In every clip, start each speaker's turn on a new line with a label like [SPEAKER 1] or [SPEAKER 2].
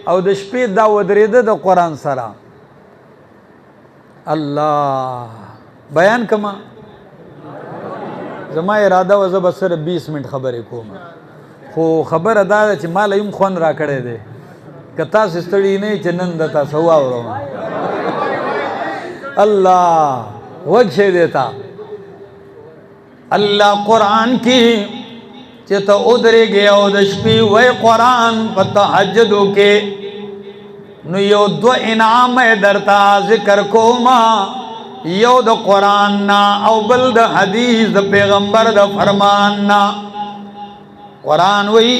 [SPEAKER 1] او د شپې دا ودرېده د قرآن سره. الله بیان کما زما اراده و زه به صرف 20 منټ خبرې کوم، خو خبره دا ده چې ما له یم خوند را کړی دی که تاسو ستړي نه یې چې نن د تاسو واورم. الله وجه دیتا الله قرآن کی چې ته ودرېږې او د شپې وای قرآن په تهجدو کې نو یو دو انعام درتا ذکر کوما، یو د قرآن نا او بل د حدیث د پیغمبر د فرمان نا. قرآن وی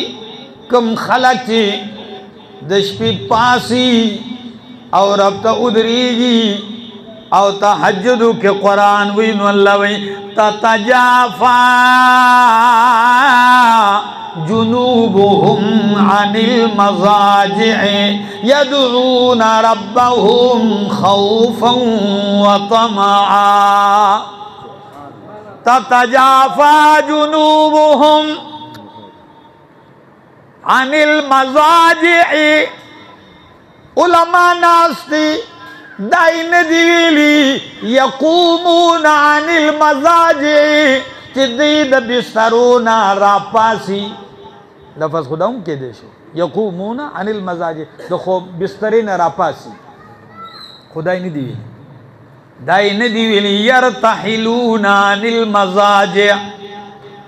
[SPEAKER 1] کم خلق چې د شپې پاسی او رب ته ودرېږي او تهجدو کې قرآن وی نو الله وی تتجافا جنوبهم عن المضاجع يدعون ربهم خوفا وطمعا. تتجافا جنوبهم عن المضاجع علماء ناستی دائی ندیلی یقومون عن المضاجع چی دید بسترونا را پاسی لفظ خدا ہم کے دیشو یقومون عن المضاجع دخو بسترین را پاسی خدای ندیلی دائی ندیلی یرتحلون عن المضاجع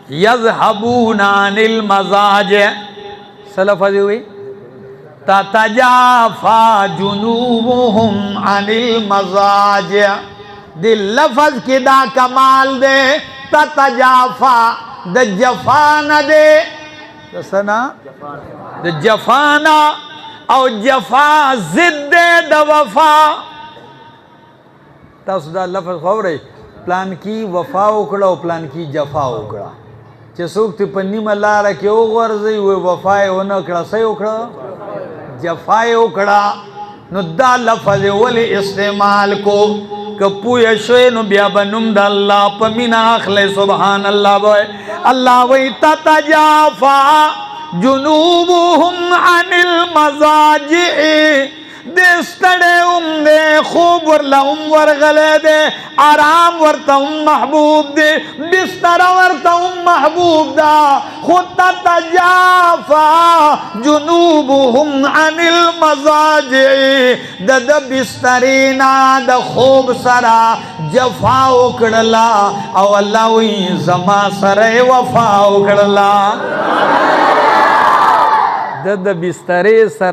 [SPEAKER 1] یذهبون عن المضاجع سلف ہوئی تتجافا جنوبهم عن المضاجع. دی لفظ کی دا کمال دے تتجافا دا جفانا دے دسنا دا جفانا او جفا ضد دا وفا. تاسو دا لفظ خو رہی پلان کی وفا اکڑا او پلان کی جفا اکڑا چې څوک ته په نیمه لاره کې وغورځي وی وفا یې ونه کړه څه یې وکړه جفا یې وکړه. نو دا لفظ ولې استعمال کو که پوه شوی نو بیا به نوم د الله په مینه اخلی. سبحان الله به الله وی تتجافا جنوبهم عن المضاجع دے ستڑے دے خوب ورلا ورغلے دے آرام ورتا محبوب دے بستر ورتا محبوب دا خود تتجافا جنوبهم عن المضاجع دا بسترینا دا خوب سرا جفا اکڑلا او اللہ وی زما سر وفا اکڑلا دا بستری سر